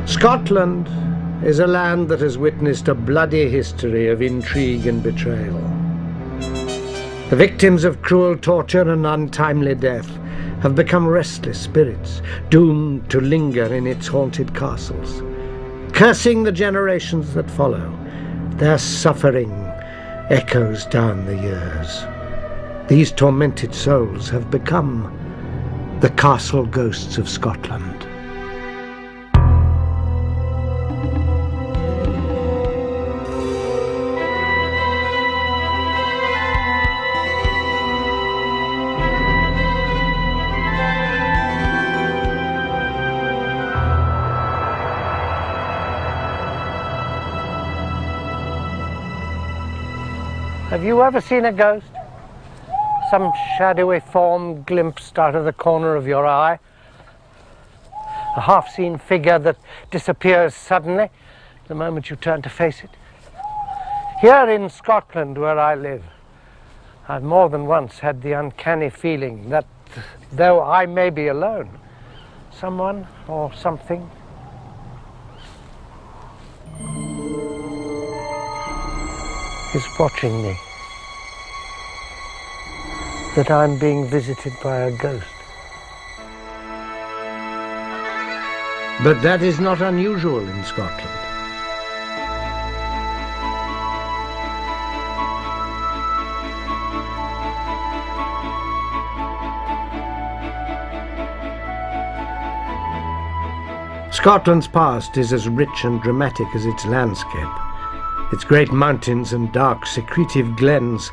Scotland is a land that has witnessed a bloody history of intrigue and betrayal. The victims of cruel torture and untimely death have become restless spirits, doomed to linger in its haunted castles. Cursing the generations that follow, their suffering echoes down the years. These tormented souls have become the castle ghosts of Scotland. Have you ever seen a ghost? Some shadowy form glimpsed out of the corner of your eye? A half-seen figure that disappears suddenly the moment you turn to face it? Here in Scotland, where I live, I've more than once had the uncanny feeling that, though I may be alone, someone or something is watching me, that I'm being visited by a ghost. But that is not unusual in Scotland. Scotland's past is as rich and dramatic as its landscape. Its great mountains and dark, secretive glens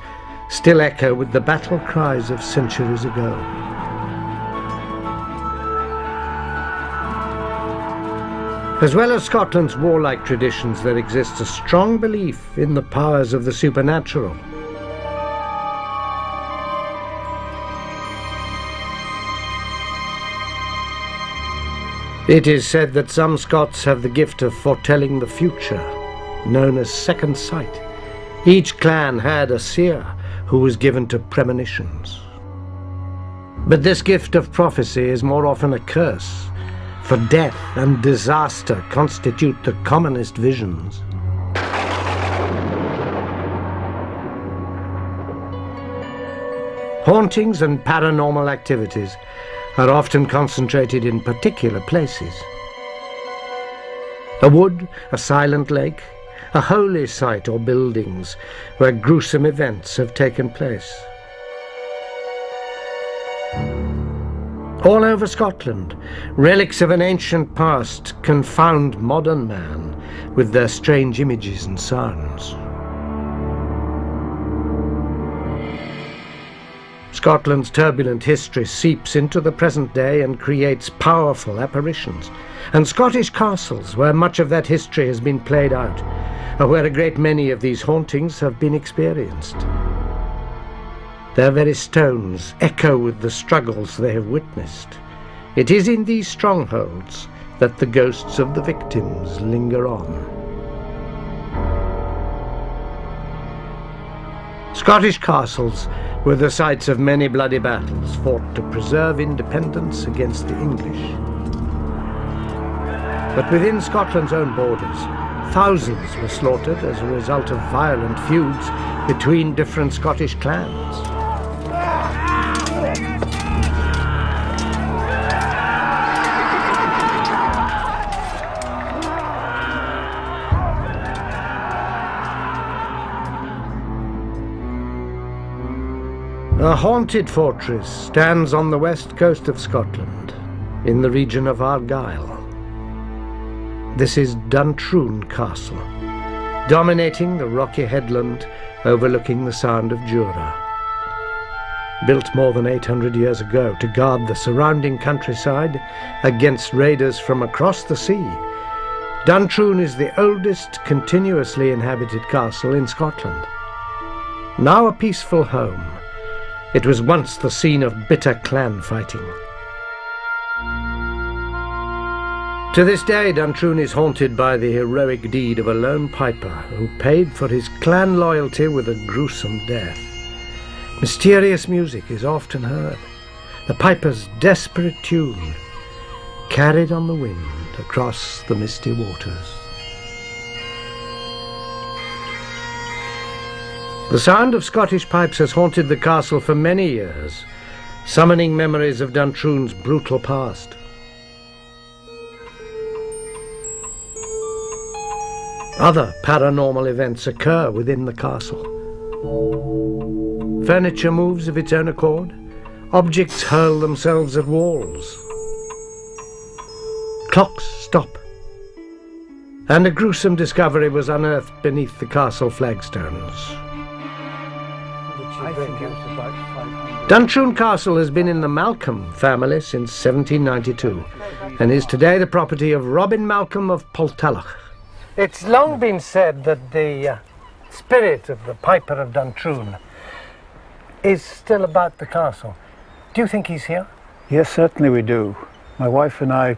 still echo with the battle cries of centuries ago. As well as Scotland's warlike traditions, there exists a strong belief in the powers of the supernatural. It is said that some Scots have the gift of foretelling the future, known as second sight. Each clan had a seer who was given to premonitions. But this gift of prophecy is more often a curse, for death and disaster constitute the commonest visions. Hauntings and paranormal activities are often concentrated in particular places. A wood, a silent lake, a holy site or buildings where gruesome events have taken place. All over Scotland, relics of an ancient past confound modern man with their strange images and sounds. Scotland's turbulent history seeps into the present day and creates powerful apparitions. And Scottish castles, where much of that history has been played out, are where a great many of these hauntings have been experienced. Their very stones echo with the struggles they have witnessed. It is in these strongholds that the ghosts of the victims linger on. Scottish castles were the sites of many bloody battles fought to preserve independence against the English. But within Scotland's own borders, thousands were slaughtered as a result of violent feuds between different Scottish clans. A haunted fortress stands on the west coast of Scotland, in the region of Argyll. This is Duntrune Castle, dominating the rocky headland overlooking the Sound of Jura. Built more than 800 years ago to guard the surrounding countryside against raiders from across the sea, Duntrune is the oldest continuously inhabited castle in Scotland. Now a peaceful home, it was once the scene of bitter clan fighting. To this day, Duntrune is haunted by the heroic deed of a lone piper who paid for his clan loyalty with a gruesome death. Mysterious music is often heard, the piper's desperate tune, carried on the wind across the misty waters. The sound of Scottish pipes has haunted the castle for many years, summoning memories of Duntrune's brutal past. Other paranormal events occur within the castle. Furniture moves of its own accord. Objects hurl themselves at walls. Clocks stop. And a gruesome discovery was unearthed beneath the castle flagstones. Duntrune Castle has been in the Malcolm family since 1792 and is today the property of Robin Malcolm of Poltalloch. It's long been said that the spirit of the Piper of Duntrune is still about the castle. Do you think he's here? Yes, certainly we do. My wife and I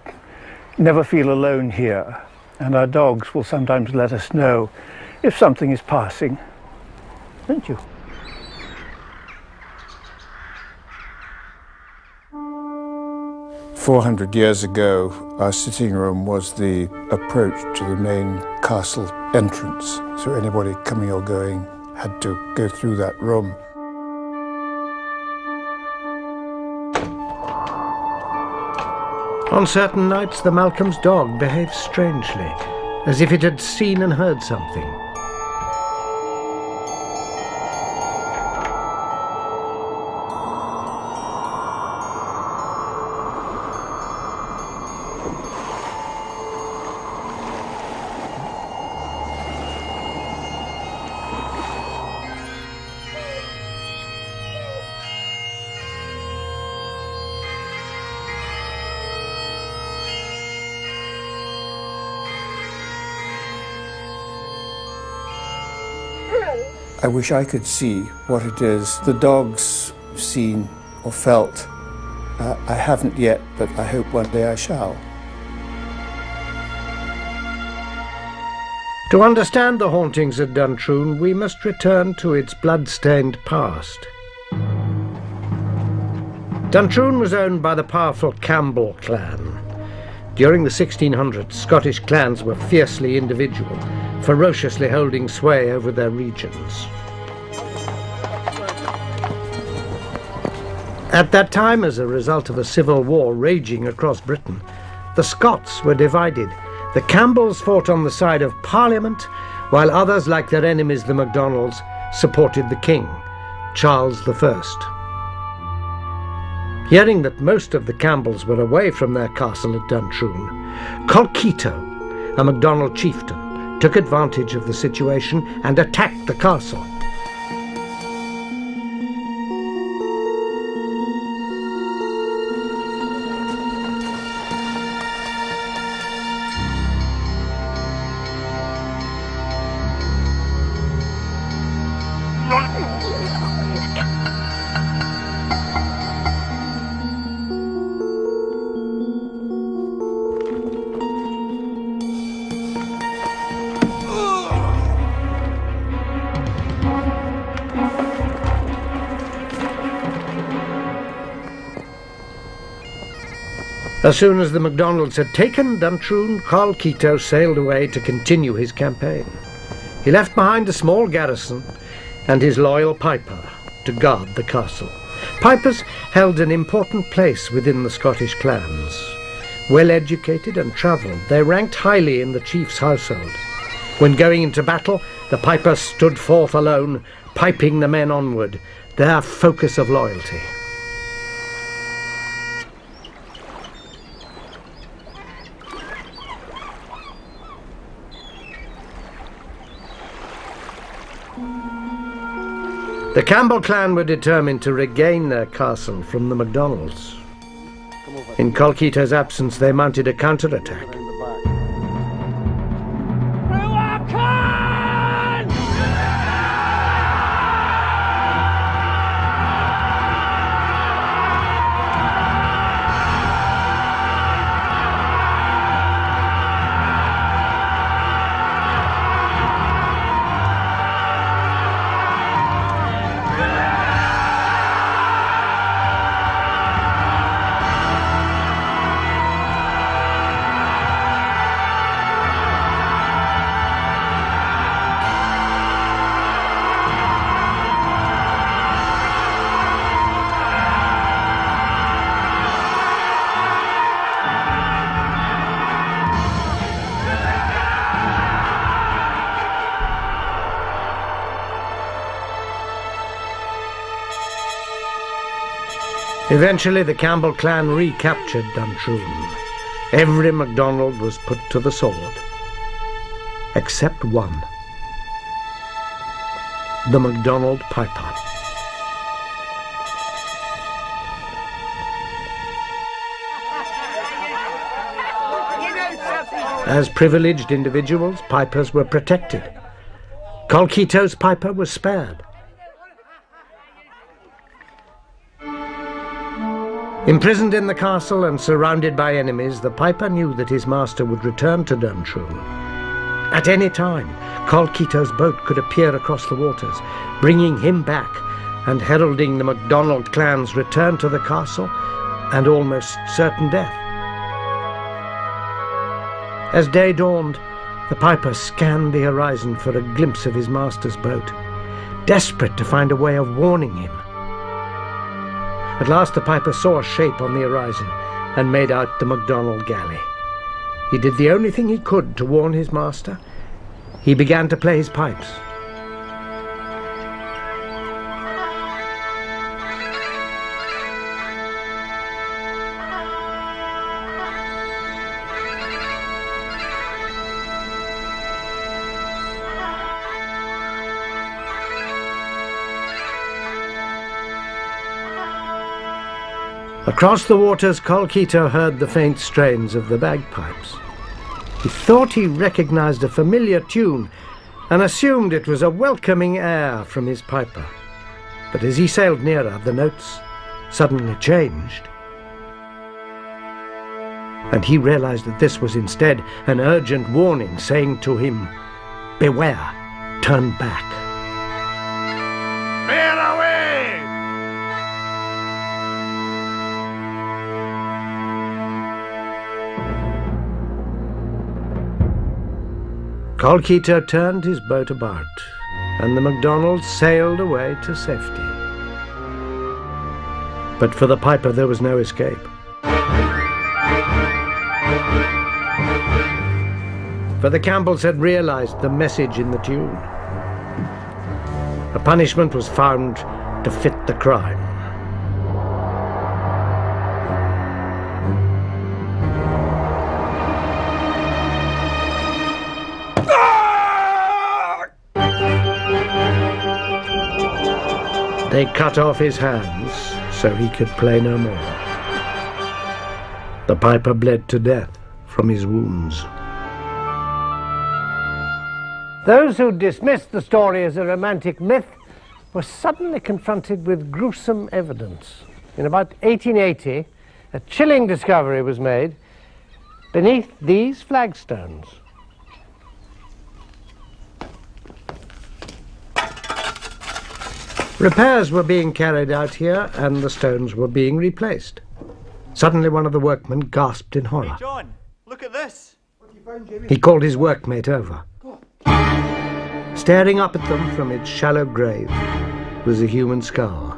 never feel alone here, and our dogs will sometimes let us know if something is passing. Don't you? "400 years ago, our sitting room was the approach to the main castle entrance, so anybody coming or going had to go through that room. On certain nights, the Malcolm's dog behaves strangely, as if it had seen and heard something. I wish I could see what it is the dog's seen or felt. I haven't yet, but I hope one day I shall. To understand the hauntings of Duntrune, we must return to its blood-stained past. Duntrune was owned by the powerful Campbell clan. During the 1600s, Scottish clans were fiercely individual, ferociously holding sway over their regions. At that time, as a result of a civil war raging across Britain, the Scots were divided. The Campbells fought on the side of Parliament, while others, like their enemies the MacDonalds, supported the King, Charles I. Hearing that most of the Campbells were away from their castle at Duntrune, Colkitto, a MacDonald chieftain, took advantage of the situation and attacked the castle. As soon as the MacDonalds had taken Duntrune, Colkitto sailed away to continue his campaign. He left behind a small garrison and his loyal piper to guard the castle. Pipers held an important place within the Scottish clans. Well educated and travelled, they ranked highly in the chief's household. When going into battle, the piper stood forth alone, piping the men onward, their focus of loyalty. The Campbell clan were determined to regain their castle from the MacDonalds. In Colkitto's absence, they mounted a counterattack. Eventually, the Campbell clan recaptured Duntrune. Every MacDonald was put to the sword, except one. The MacDonald piper. As privileged individuals, pipers were protected. Colkito's piper was spared. Imprisoned in the castle and surrounded by enemies, the piper knew that his master would return to Duntrune. At any time, Colkito's boat could appear across the waters, bringing him back and heralding the MacDonald clan's return to the castle and almost certain death. As day dawned, the piper scanned the horizon for a glimpse of his master's boat, desperate to find a way of warning him. At last the piper saw a shape on the horizon and made out the MacDonald galley. He did the only thing he could to warn his master. He began to play his pipes. Across the waters, Colkito heard the faint strains of the bagpipes. He thought he recognized a familiar tune and assumed it was a welcoming air from his piper. But as he sailed nearer, the notes suddenly changed. And he realized that this was instead an urgent warning saying to him, "Beware, turn back." Bear away! Colkito turned his boat about, and the MacDonald sailed away to safety. But for the piper there was no escape. For the Campbells had realized the message in the tune. A punishment was found to fit the crime. They cut off his hands so he could play no more. The piper bled to death from his wounds. Those who dismissed the story as a romantic myth were suddenly confronted with gruesome evidence. In about 1880, a chilling discovery was made beneath these flagstones. Repairs were being carried out here, and the stones were being replaced. Suddenly one of the workmen gasped in horror. Hey John, look at this. He called his workmate over. Staring up at them from its shallow grave was a human skull.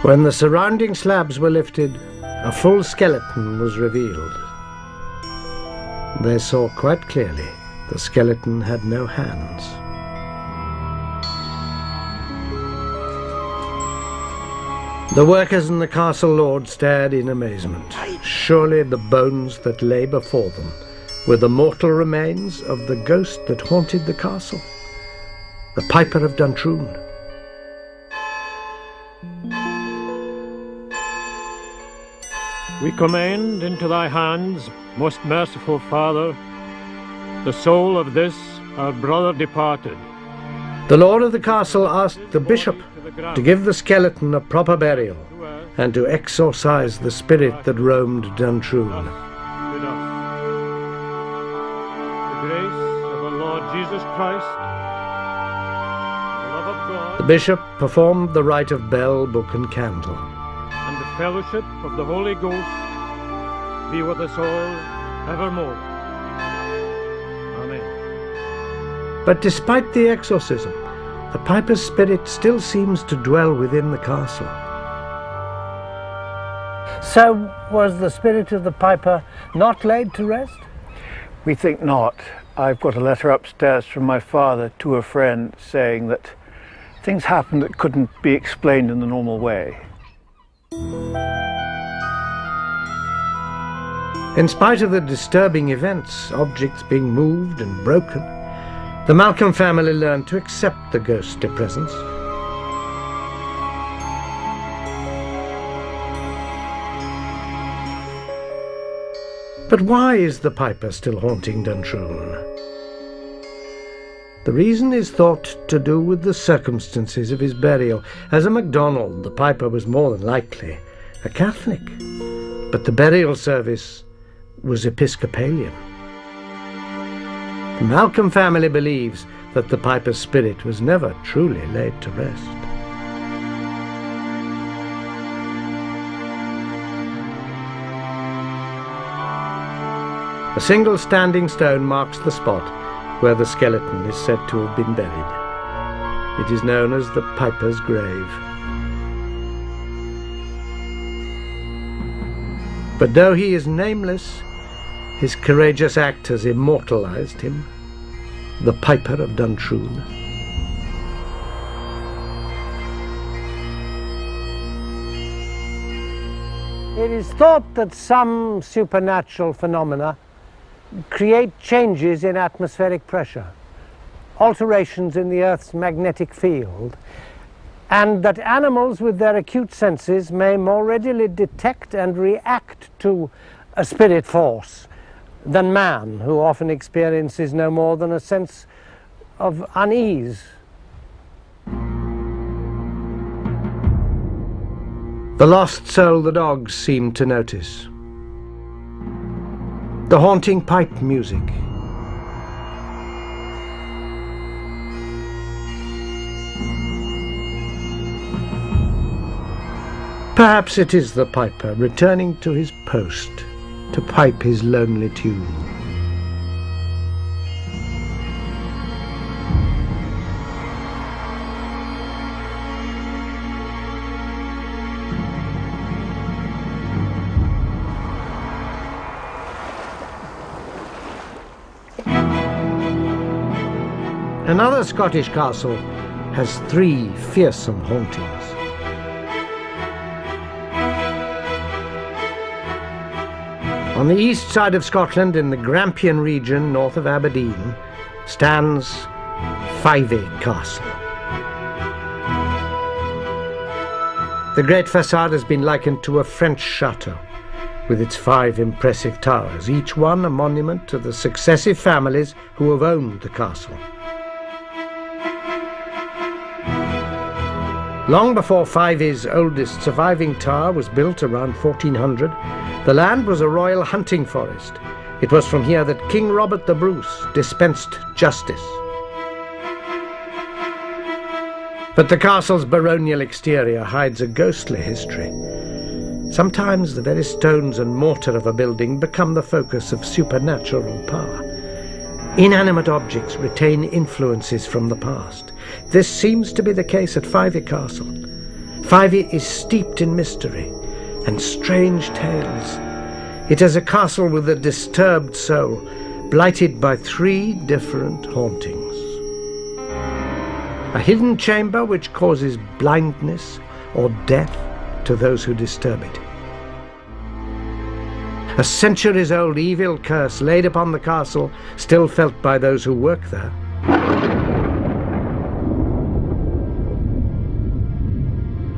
When the surrounding slabs were lifted, a full skeleton was revealed. They saw quite clearly the skeleton had no hands. The workers and the castle lord stared in amazement. Surely the bones that lay before them were the mortal remains of the ghost that haunted the castle, the Piper of Duntrune. We commend into thy hands, most merciful Father, the soul of this our brother departed. The lord of the castle asked the bishop to give the skeleton a proper burial and to exorcise the spirit that roamed Duntrune. With us. The grace of our Lord Jesus Christ, the love of God, The bishop performed the rite of bell, book and candle. and the fellowship of the Holy Ghost be with us all evermore. Amen. But despite the exorcism, the piper's spirit still seems to dwell within the castle. So was the spirit of the piper not laid to rest? We think not. I've got a letter upstairs from my father to a friend saying that things happened that couldn't be explained in the normal way. In spite of the disturbing events, objects being moved and broken, the Malcolm family learned to accept the ghostly presence. But why is the piper still haunting Duntrune? The reason is thought to do with the circumstances of his burial. As a MacDonald, the piper was more than likely a Catholic, but the burial service was Episcopalian. The Malcolm family believes that the piper's spirit was never truly laid to rest. A single standing stone marks the spot where the skeleton is said to have been buried. It is known as the Piper's Grave. But though he is nameless, his courageous act has immortalized him, the Piper of Duntrune. It is thought that some supernatural phenomena create changes in atmospheric pressure, alterations in the Earth's magnetic field, and that animals with their acute senses may more readily detect and react to a spirit force than man, who often experiences no more than a sense of unease. The lost soul the dogs seem to notice. The haunting pipe music. Perhaps it is the piper returning to his post to pipe his lonely tune. Another Scottish castle has 3 fearsome hauntings. On the east side of Scotland, in the Grampian region north of Aberdeen, stands Fyvie Castle. The great facade has been likened to a French chateau, with its 5 impressive towers, each one a monument to the successive families who have owned the castle. Long before Fyvie's oldest surviving tower was built around 1400, the land was a royal hunting forest. It was from here that King Robert the Bruce dispensed justice. But the castle's baronial exterior hides a ghostly history. Sometimes the very stones and mortar of a building become the focus of supernatural power. Inanimate objects retain influences from the past. This seems to be the case at Fyvie Castle. Fyvie is steeped in mystery and strange tales. It is a castle with a disturbed soul, blighted by 3 different hauntings. A hidden chamber which causes blindness or death to those who disturb it. A centuries-old evil curse laid upon the castle, still felt by those who work there.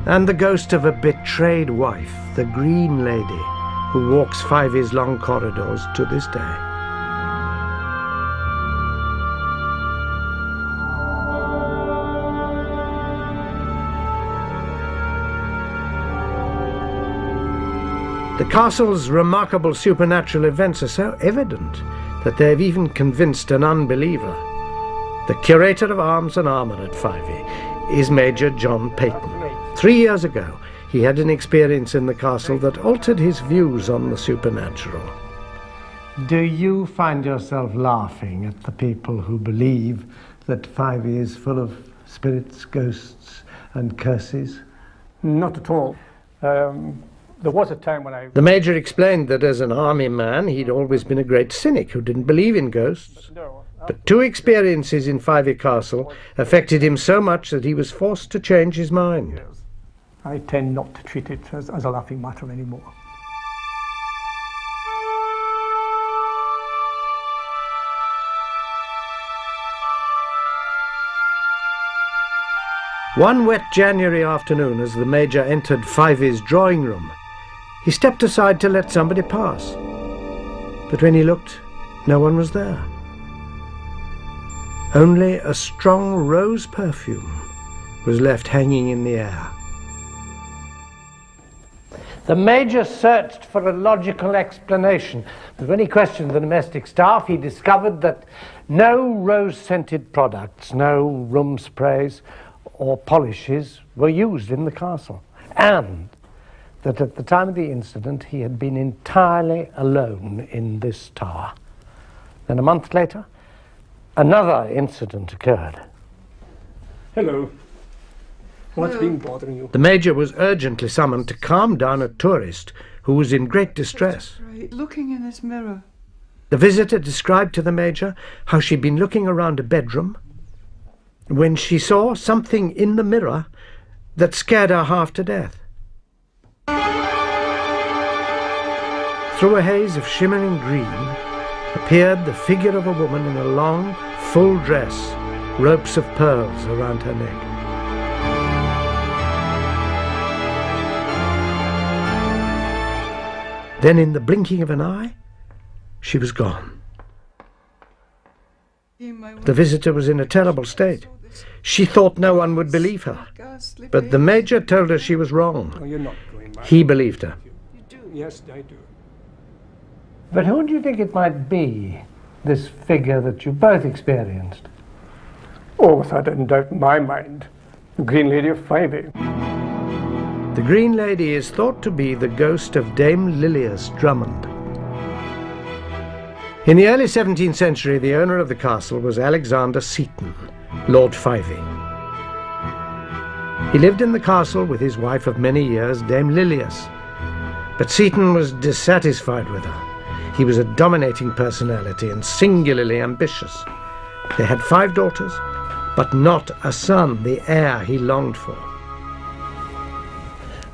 And the ghost of a betrayed wife, the Green Lady, who walks Fyvie's long corridors to this day. The castle's remarkable supernatural events are so evident that they have even convinced an unbeliever. The curator of arms and armour at Fyvie is Major John Peyton. 3 years ago, he had an experience in the castle that altered his views on the supernatural. Do you find yourself laughing at the people who believe that Fyvie is full of spirits, ghosts, and curses? Not at all. There was a time when The Major explained that as an army man, he'd always been a great cynic who didn't believe in ghosts But two experiences in Fyvie Castle affected him so much that he was forced to change his mind. I tend not to treat it as a laughing matter anymore. One wet January afternoon, as the Major entered Fyvie's drawing room, he stepped aside to let somebody pass. But when he looked, no one was there. Only a strong rose perfume was left hanging in the air. The Major searched for a logical explanation, but when he questioned the domestic staff, he discovered that no rose-scented products, no room sprays or polishes were used in the castle, and that at the time of the incident he had been entirely alone in this tower. Then a month later, another incident occurred. Hello. What's been bothering you? The Major was urgently summoned to calm down a tourist who was in great distress. Right, looking in this mirror. The visitor described to the Major how she'd been looking around a bedroom when she saw something in the mirror that scared her half to death. Through a haze of shimmering green appeared the figure of a woman in a long, full dress, ropes of pearls around her neck. Then, in the blinking of an eye, she was gone. The visitor was in a terrible state. She thought no one would believe her. But the Major told her she was wrong. Oh, you're not going mad. He believed her. You do? Yes, I do. But who do you think it might be, this figure that you both experienced? Oh, without a doubt in my mind, the Green Lady of Fyvie. The Green Lady is thought to be the ghost of Dame Lilias Drummond. In the early 17th century, the owner of the castle was Alexander Seton, Lord Fyvie. He lived in the castle with his wife of many years, Dame Lilias. But Seton was dissatisfied with her. He was a dominating personality and singularly ambitious. They had 5 daughters, but not a son, the heir he longed for.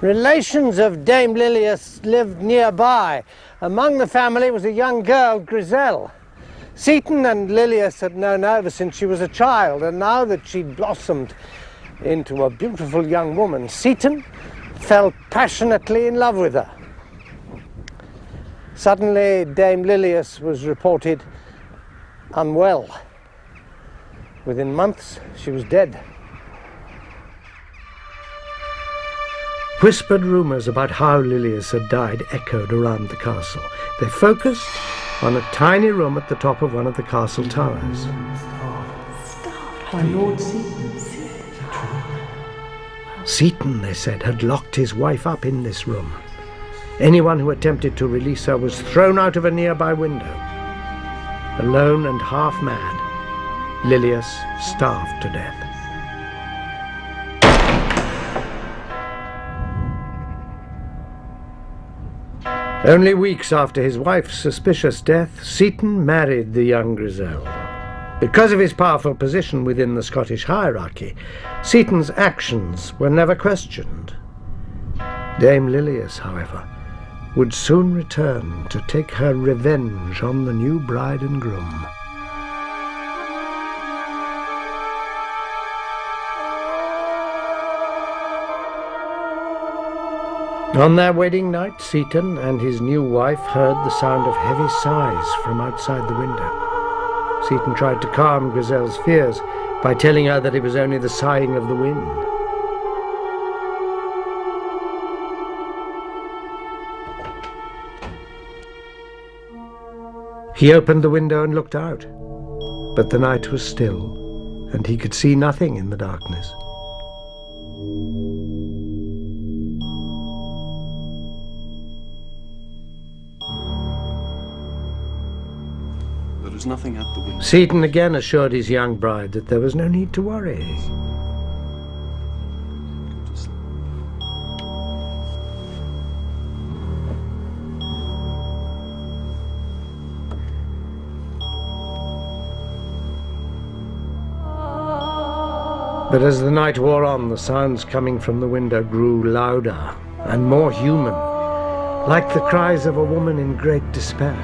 Relations of Dame Lilias lived nearby. Among the family was a young girl, Griselle. Seton and Lilias had known her ever since she was a child, and now that she'd blossomed into a beautiful young woman, Seton fell passionately in love with her. Suddenly, Dame Lilias was reported unwell. Within months, she was dead. Whispered rumours about how Lilias had died echoed around the castle. They focused on a tiny room at the top of one of the castle towers. My Lord Seton. Seton, they said, had locked his wife up in this room. Anyone who attempted to release her was thrown out of a nearby window. Alone and half mad, Lilias starved to death. Only weeks after his wife's suspicious death, Seton married the young Griselle. Because of his powerful position within the Scottish hierarchy, Seton's actions were never questioned. Dame Lilias, however, would soon return to take her revenge on the new bride and groom. On their wedding night, Seton and his new wife heard the sound of heavy sighs from outside the window. Seton tried to calm Griselle's fears by telling her that it was only the sighing of the wind. He opened the window and looked out, but the night was still, and he could see nothing in the darkness. There is nothing at the window. Seton again assured his young bride that there was no need to worry. Go to sleep. But as the night wore on, the sounds coming from the window grew louder and more human, like the cries of a woman in great despair.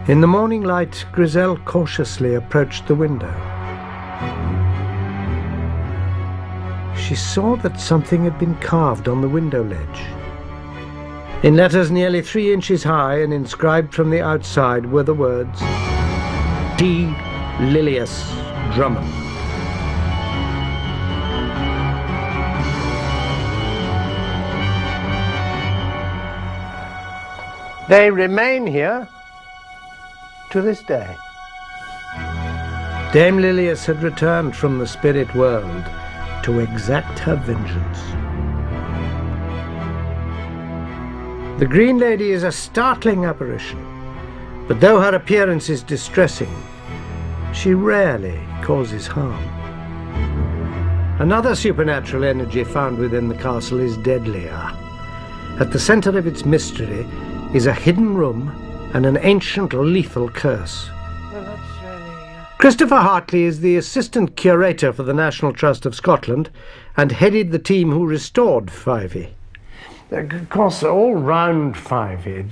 In the morning light, Griselle cautiously approached the window. She saw that something had been carved on the window ledge. In letters nearly 3 inches high and inscribed from the outside were the words, D. Lilius Drummond. They remain here to this day. Dame Lilius had returned from the spirit world to exact her vengeance. The Green Lady is a startling apparition, but though her appearance is distressing, she rarely causes harm. Another supernatural energy found within the castle is deadlier. At the center of its mystery is a hidden room and an ancient lethal curse. Well, that's really... Christopher Hartley is the assistant curator for the National Trust of Scotland and headed the team who restored Fyvie. Of course, all round Fyvie,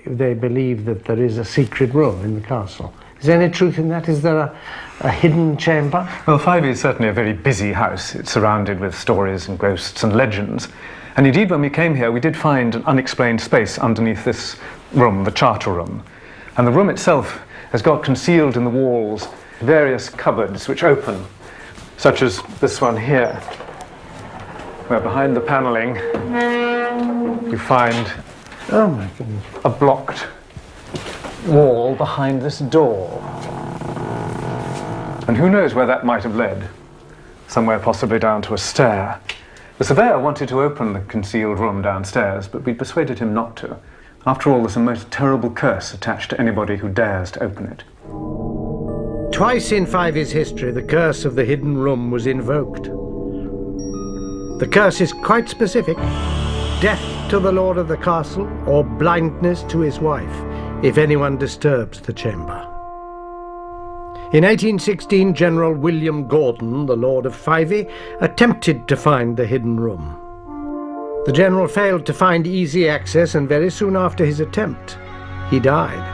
they believe that there is a secret room in the castle. Is there any truth in that? Is there a hidden chamber? Well, Fyvie is certainly a very busy house. It's surrounded with stories and ghosts and legends. And indeed, when we came here, we did find an unexplained space underneath this room, the charter room. And the room itself has got concealed in the walls various cupboards which open, such as this one here, where behind the panelling you find Oh my goodness. a blocked wall behind this door. And who knows where that might have led? Somewhere possibly down to a stair. The surveyor wanted to open the concealed room downstairs, but we persuaded him not to. After all, there's a most terrible curse attached to anybody who dares to open it. Twice in Fyvie's history, the curse of the hidden room was invoked. The curse is quite specific: death to the lord of the castle, or blindness to his wife, if anyone disturbs the chamber. In 1816, General William Gordon, the Lord of Fyvie, attempted to find the hidden room. The general failed to find easy access, and very soon after his attempt, he died.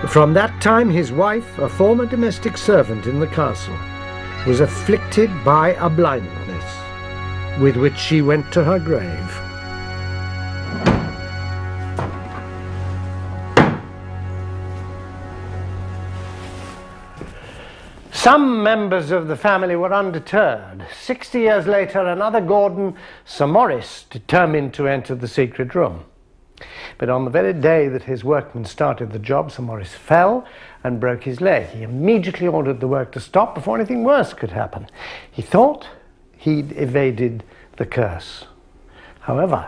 From that time, his wife, a former domestic servant in the castle, was afflicted by a blindness, with which she went to her grave. Some members of the family were undeterred. 60 years later, another Gordon, Sir Maurice, determined to enter the secret room. But on the very day that his workmen started the job, Sir Maurice fell and broke his leg. He immediately ordered the work to stop before anything worse could happen. He thought he'd evaded the curse. However,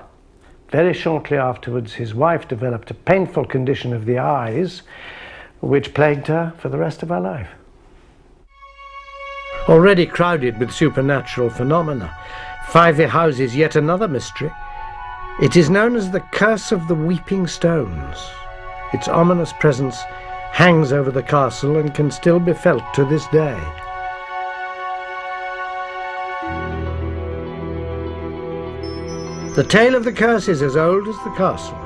very shortly afterwards, his wife developed a painful condition of the eyes, which plagued her for the rest of her life. Already crowded with supernatural phenomena, Fyvie houses yet another mystery. It is known as the Curse of the Weeping Stones. Its ominous presence hangs over the castle and can still be felt to this day. The tale of the curse is as old as the castle.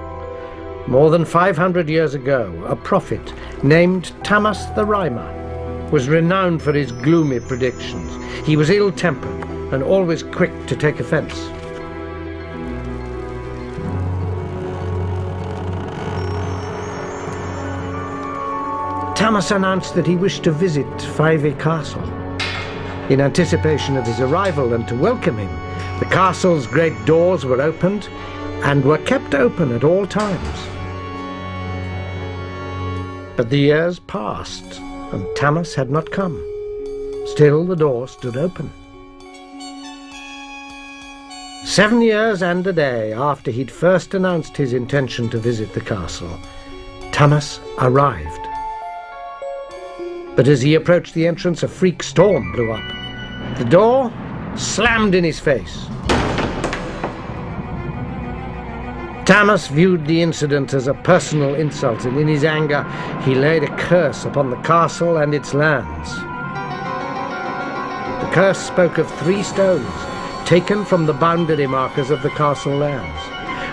More than 500 years ago, a prophet named Tamas the Rhymer was renowned for his gloomy predictions. He was ill-tempered and always quick to take offense. Tamas announced that he wished to visit Fyvie Castle. In anticipation of his arrival and to welcome him, the castle's great doors were opened and were kept open at all times. But the years passed, and Tamas had not come. Still, the door stood open. 7 years and a day after he'd first announced his intention to visit the castle, Thomas arrived. But as he approached the entrance, a freak storm blew up. The door slammed in his face. Thomas viewed the incident as a personal insult, and in his anger he laid a curse upon the castle and its lands. The curse spoke of 3 stones taken from the boundary markers of the castle lands.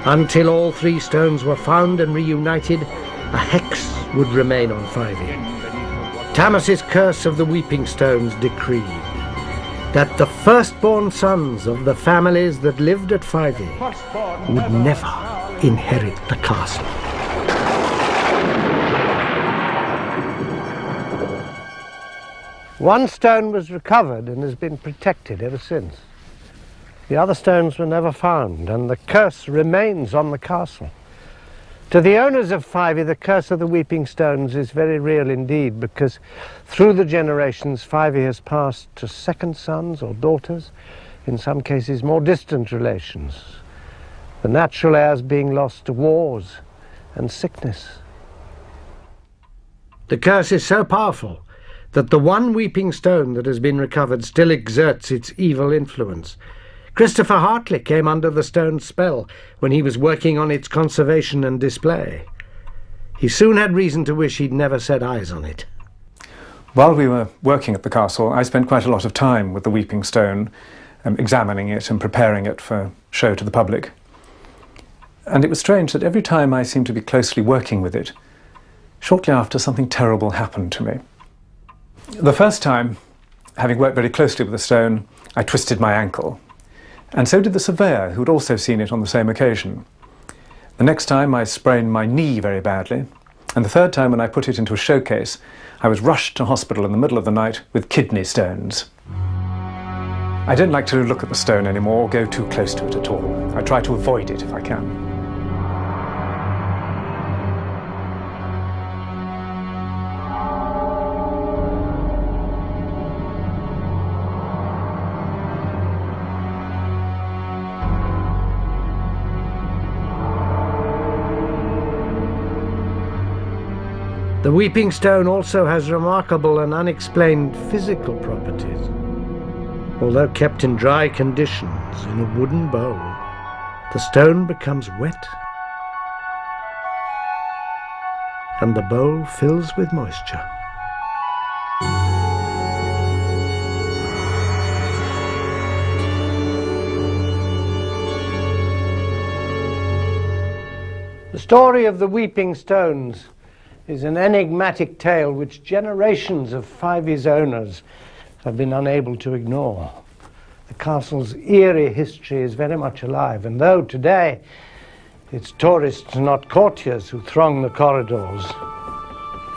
Until all 3 stones were found and reunited, a hex would remain on Fyvie. Thomas's curse of the Weeping Stones decreed that the firstborn sons of the families that lived at Fyvie would never inherit the castle. One stone was recovered and has been protected ever since. The other stones were never found, and the curse remains on the castle. To the owners of Fyvie, the curse of the Weeping Stones is very real indeed, because through the generations, Fyvie has passed to second sons or daughters, in some cases more distant relations, the natural heirs being lost to wars and sickness. The curse is so powerful that the one weeping stone that has been recovered still exerts its evil influence. Christopher Hartley came under the stone's spell when he was working on its conservation and display. He soon had reason to wish he'd never set eyes on it. While we were working at the castle, I spent quite a lot of time with the Weeping Stone, examining it and preparing it for show to the public. And it was strange that every time I seemed to be closely working with it, shortly after something terrible happened to me. The first time, having worked very closely with the stone, I twisted my ankle. And so did the surveyor, who had also seen it on the same occasion. The next time I sprained my knee very badly, and the third time when I put it into a showcase, I was rushed to hospital in the middle of the night with kidney stones. I don't like to look at the stone anymore or go too close to it at all. I try to avoid it if I can. The Weeping Stone also has remarkable and unexplained physical properties. Although kept in dry conditions in a wooden bowl, the stone becomes wet and the bowl fills with moisture. The story of the Weeping Stones is an enigmatic tale which generations of Fyvie's owners have been unable to ignore. The castle's eerie history is very much alive, and though today it's tourists, not courtiers, who throng the corridors,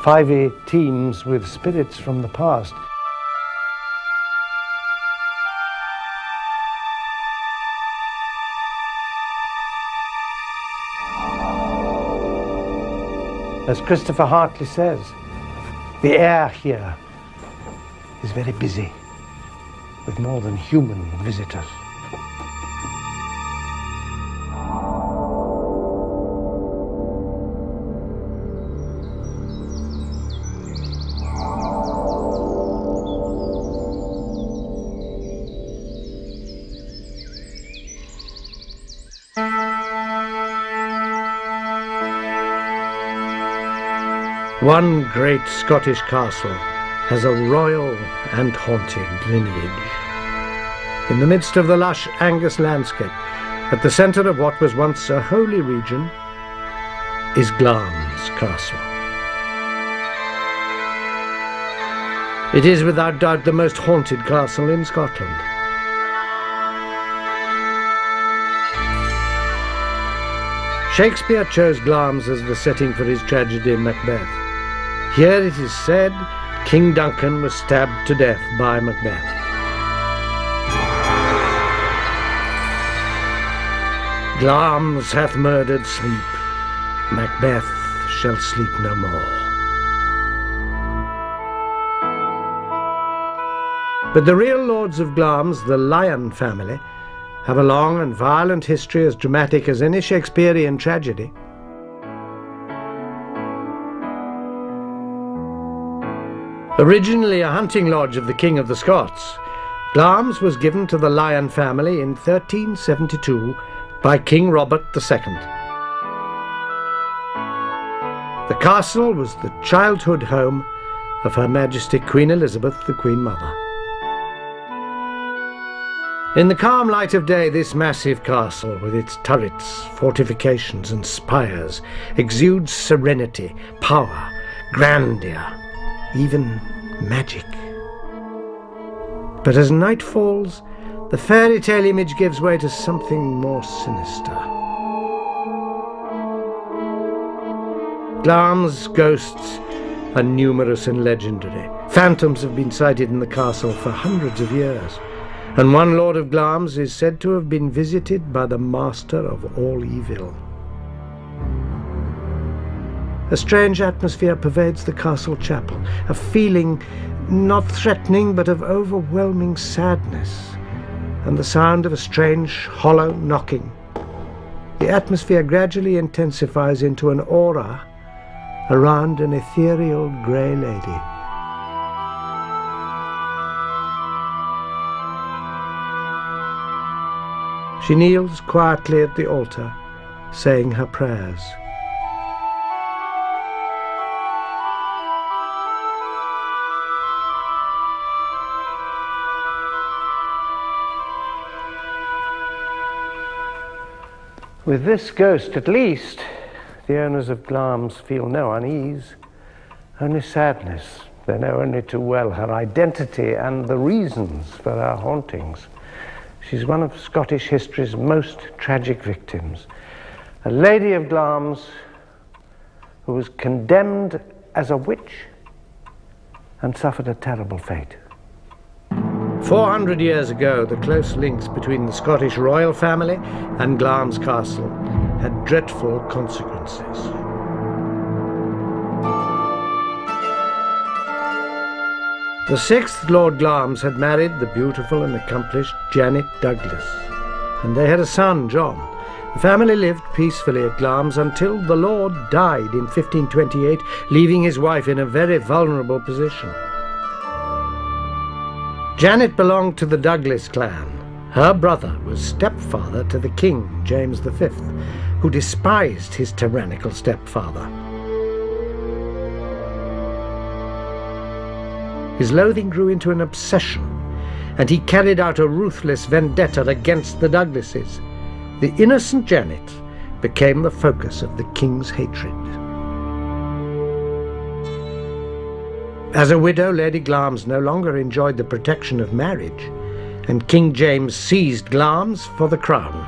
Fyvie teems with spirits from the past. As Christopher Hartley says, the air here is very busy with more than human visitors. One great Scottish castle has a royal and haunted lineage. In the midst of the lush Angus landscape, at the centre of what was once a holy region, is Glamis Castle. It is without doubt the most haunted castle in Scotland. Shakespeare chose Glamis as the setting for his tragedy Macbeth. Here it is said King Duncan was stabbed to death by Macbeth. Glamis hath murdered sleep, Macbeth shall sleep no more. But the real lords of Glamis, the Lion family, have a long and violent history as dramatic as any Shakespearean tragedy. Originally a hunting lodge of the King of the Scots, Glamis was given to the Lion family in 1372 by King Robert II. The castle was the childhood home of Her Majesty Queen Elizabeth, the Queen Mother. In the calm light of day, this massive castle, with its turrets, fortifications and spires, exudes serenity, power, grandeur, even magic. But as night falls, the fairy tale image gives way to something more sinister. Glamis' ghosts are numerous and legendary. Phantoms have been sighted in the castle for hundreds of years, and one Lord of Glamis is said to have been visited by the master of all evil. A strange atmosphere pervades the castle chapel, a feeling not threatening but of overwhelming sadness, and the sound of a strange, hollow knocking. The atmosphere gradually intensifies into an aura around an ethereal grey lady. She kneels quietly at the altar, saying her prayers. With this ghost, at least, the owners of Glamis feel no unease, only sadness. They know only too well her identity and the reasons for her hauntings. She's one of Scottish history's most tragic victims, a lady of Glamis who was condemned as a witch and suffered a terrible fate. 400 years ago, the close links between the Scottish royal family and Glamis Castle had dreadful consequences. The sixth Lord Glamis had married the beautiful and accomplished Janet Douglas, and they had a son, John. The family lived peacefully at Glamis until the Lord died in 1528, leaving his wife in a very vulnerable position. Janet belonged to the Douglas clan. Her brother was stepfather to the king, James V, who despised his tyrannical stepfather. His loathing grew into an obsession, and he carried out a ruthless vendetta against the Douglases. The innocent Janet became the focus of the king's hatred. As a widow, Lady Glamis no longer enjoyed the protection of marriage, and King James seized Glamis for the crown.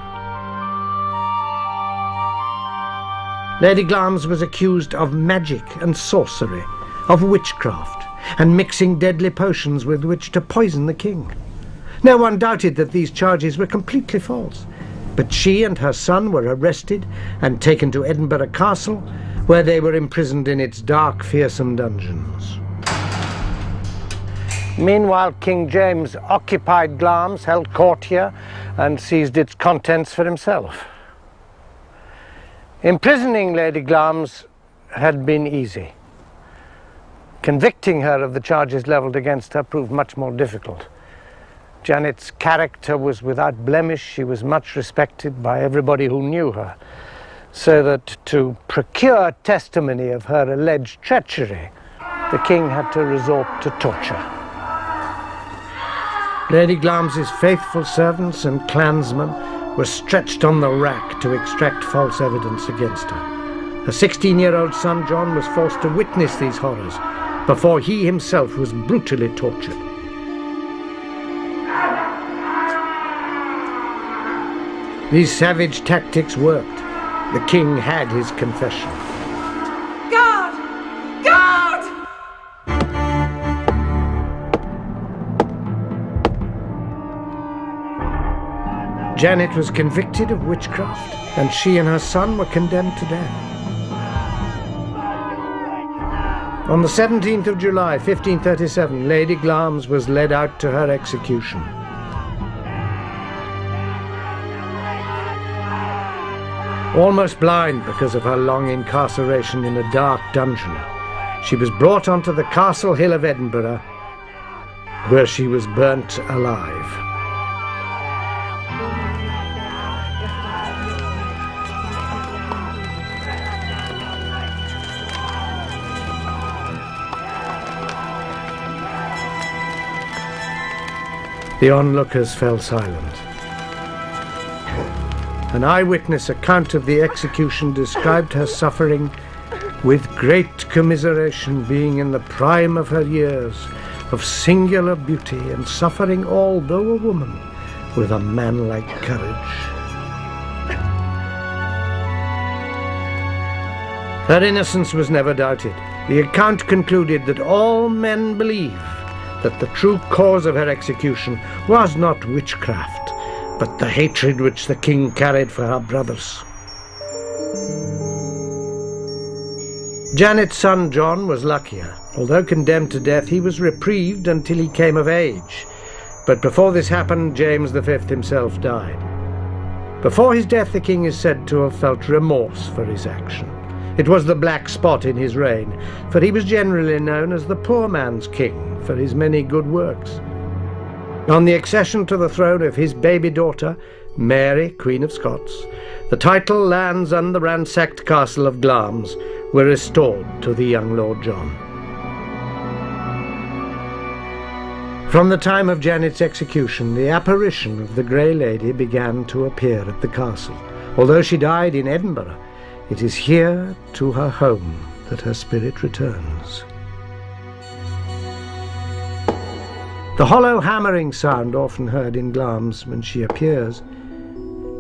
Lady Glamis was accused of magic and sorcery, of witchcraft, and mixing deadly potions with which to poison the king. No one doubted that these charges were completely false, but she and her son were arrested and taken to Edinburgh Castle, where they were imprisoned in its dark, fearsome dungeons. Meanwhile, King James occupied Glamis, held court here, and seized its contents for himself. Imprisoning Lady Glamis had been easy. Convicting her of the charges levelled against her proved much more difficult. Janet's character was without blemish. She was much respected by everybody who knew her, so that to procure testimony of her alleged treachery, the king had to resort to torture. Lady Glamis's faithful servants and clansmen were stretched on the rack to extract false evidence against her. Her 16-year-old son John was forced to witness these horrors before he himself was brutally tortured. These savage tactics worked. The king had his confession. Guard! Guard! Janet was convicted of witchcraft, and she and her son were condemned to death. On the 17th of July, 1537, Lady Glamis was led out to her execution. Almost blind because of her long incarceration in a dark dungeon, she was brought onto the Castle Hill of Edinburgh, where she was burnt alive. The onlookers fell silent. An eyewitness account of the execution described her suffering with great commiseration, being in the prime of her years, of singular beauty, and suffering, although a woman, with a manlike courage. Her innocence was never doubted. The account concluded that all men believe that the true cause of her execution was not witchcraft, but the hatred which the king carried for her brothers. Janet's son John was luckier. Although condemned to death, he was reprieved until he came of age. But before this happened, James V himself died. Before his death, the king is said to have felt remorse for his action. It was the black spot in his reign, for he was generally known as the poor man's king for his many good works. On the accession to the throne of his baby daughter, Mary, Queen of Scots, the title, lands and the ransacked castle of Glamis were restored to the young Lord John. From the time of Janet's execution, the apparition of the Grey Lady began to appear at the castle. Although she died in Edinburgh, it is here to her home that her spirit returns. The hollow hammering sound often heard in Glamis when she appears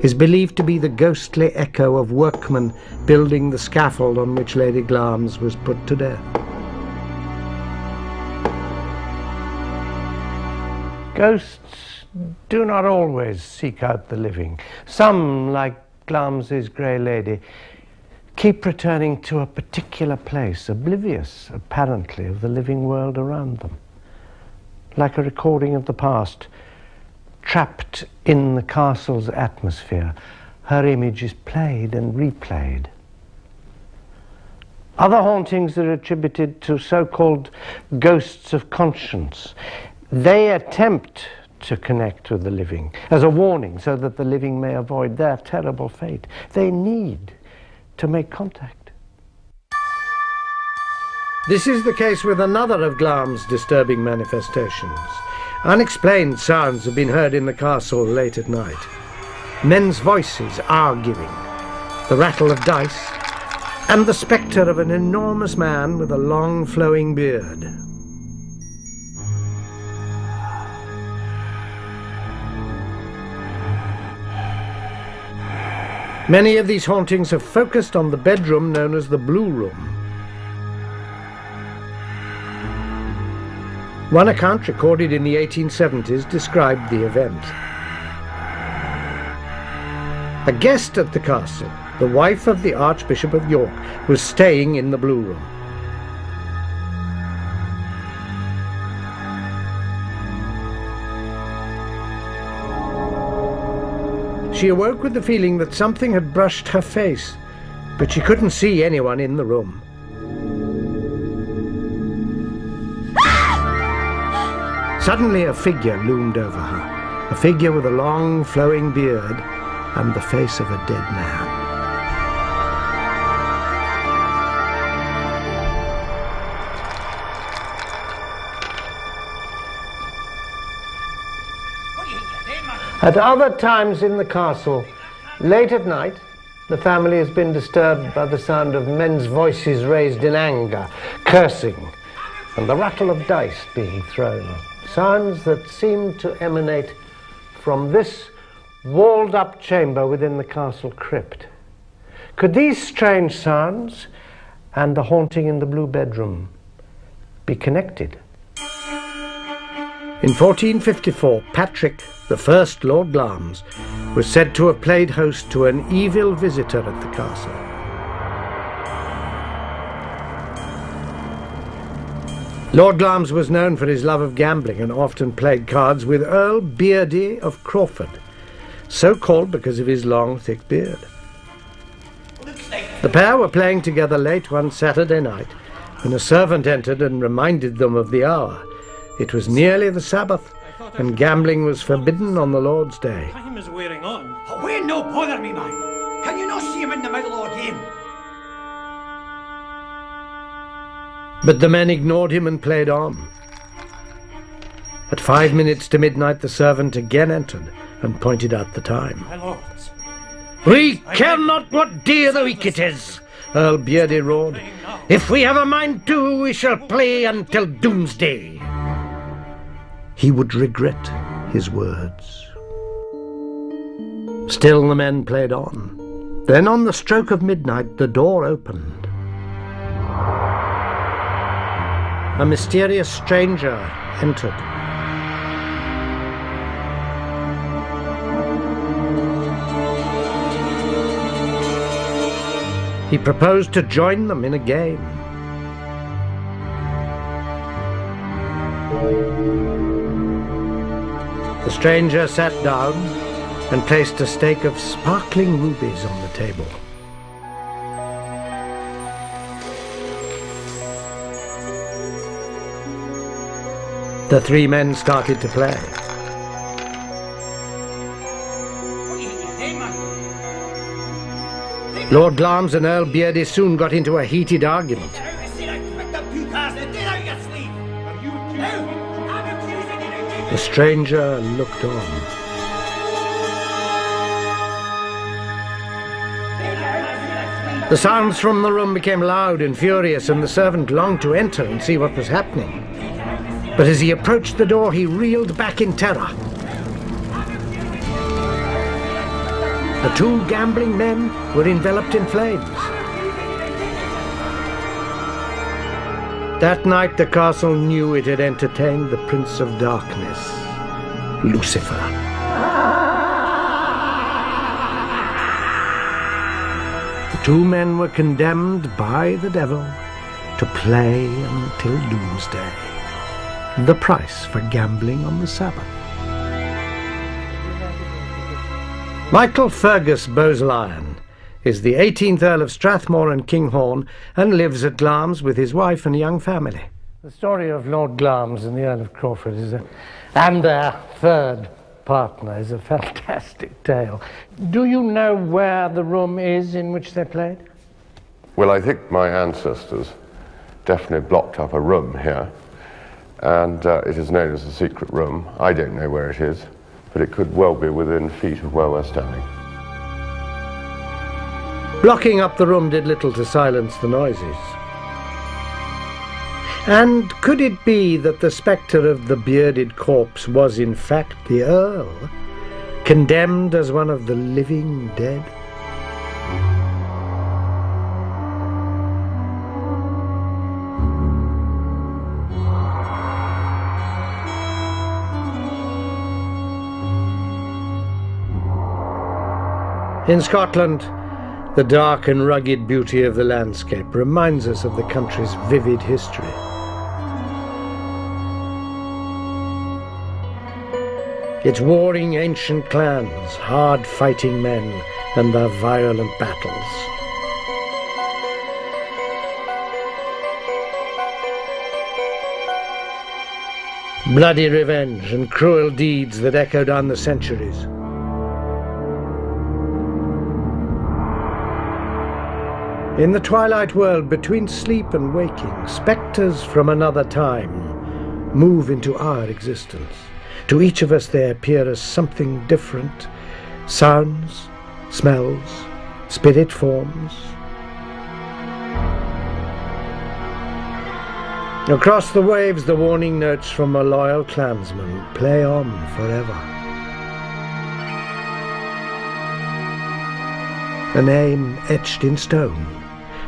is believed to be the ghostly echo of workmen building the scaffold on which Lady Glamis was put to death. Ghosts do not always seek out the living. Some, like Glamis's Grey Lady, keep returning to a particular place, oblivious, apparently, of the living world around them. Like a recording of the past, trapped in the castle's atmosphere, her image is played and replayed. Other hauntings are attributed to so-called ghosts of conscience. They attempt to connect with the living as a warning so that the living may avoid their terrible fate. They need to make contact. This is the case with another of Glamis' disturbing manifestations. Unexplained sounds have been heard in the castle late at night. Men's voices arguing, the rattle of dice, and the spectre of an enormous man with a long flowing beard. Many of these hauntings have focused on the bedroom known as the Blue Room. One account recorded in the 1870s described the event. A guest at the castle, the wife of the Archbishop of York, was staying in the Blue Room. She awoke with the feeling that something had brushed her face, but she couldn't see anyone in the room. Suddenly a figure loomed over her, a figure with a long flowing beard and the face of a dead man. At other times in the castle, late at night, the family has been disturbed by the sound of men's voices raised in anger, cursing, and the rattle of dice being thrown. Sounds that seem to emanate from this walled-up chamber within the castle crypt. Could these strange sounds and the haunting in the Blue Bedroom be connected? In 1454, Patrick, the first Lord Glamis, was said to have played host to an evil visitor at the castle. Lord Glamis was known for his love of gambling and often played cards with Earl Beardy of Crawford, so called because of his long, thick beard. The pair were playing together late one Saturday night when a servant entered and reminded them of the hour. It was nearly the Sabbath, and gambling was forbidden on the Lord's Day. Time is wearing on. Oh, wait, no bother me, man. Can you not see him in the middle of a game? But the men ignored him and played on. At 5 minutes to midnight, the servant again entered and pointed out the time. My lords. "We care not what day of the week it is," Earl Beardy roared. "If we have a mind to, we shall play until doomsday." He would regret his words. Still the men played on. Then on the stroke of midnight, the door opened. A mysterious stranger entered. He proposed to join them in a game. The stranger sat down and placed a stake of sparkling rubies on the table. The three men started to play. Lord Glamis and Earl Beardy soon got into a heated argument. The stranger looked on. The sounds from the room became loud and furious, and the servant longed to enter and see what was happening. But as he approached the door, he reeled back in terror. The two gambling men were enveloped in flames. That night the castle knew it had entertained the Prince of Darkness, Lucifer. The two men were condemned by the devil to play until doomsday. The price for gambling on the Sabbath. Michael Fergus Bowes-Lyon is the 18th Earl of Strathmore and Kinghorn and lives at Glamis with his wife and young family. The story of Lord Glamis and the Earl of Crawford and their third partner is a fantastic tale. Do you know where the room is in which they played? Well, I think my ancestors definitely blocked up a room here, and it is known as the secret room. I don't know where it is, but it could well be within feet of where we're standing. Blocking up the room did little to silence the noises. And could it be that the spectre of the bearded corpse was in fact the Earl, condemned as one of the living dead? In Scotland, the dark and rugged beauty of the landscape reminds us of the country's vivid history. Its warring ancient clans, hard-fighting men, and their violent battles. Bloody revenge and cruel deeds that echo down the centuries. In the twilight world between sleep and waking, spectres from another time move into our existence. To each of us they appear as something different. Sounds, smells, spirit forms. Across the waves the warning notes from a loyal clansman play on forever. A name etched in stone.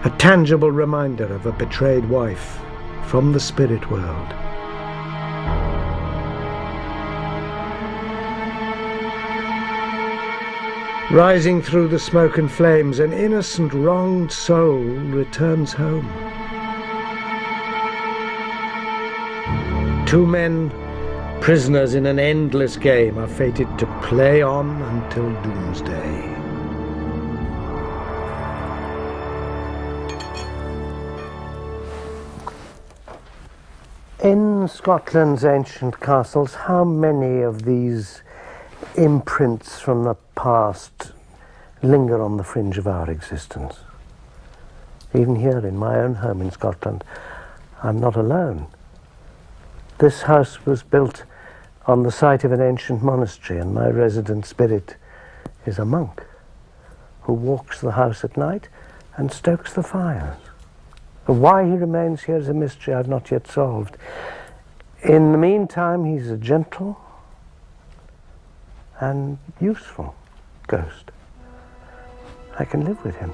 A tangible reminder of a betrayed wife from the spirit world. Rising through the smoke and flames, an innocent wronged soul returns home. Two men, prisoners in an endless game, are fated to play on until doomsday. In Scotland's ancient castles, how many of these imprints from the past linger on the fringe of our existence? Even here in my own home in Scotland, I'm not alone. This house was built on the site of an ancient monastery, and my resident spirit is a monk who walks the house at night and stokes the fires. Why he remains here is a mystery I've not yet solved. In the meantime, he's a gentle and useful ghost. I can live with him.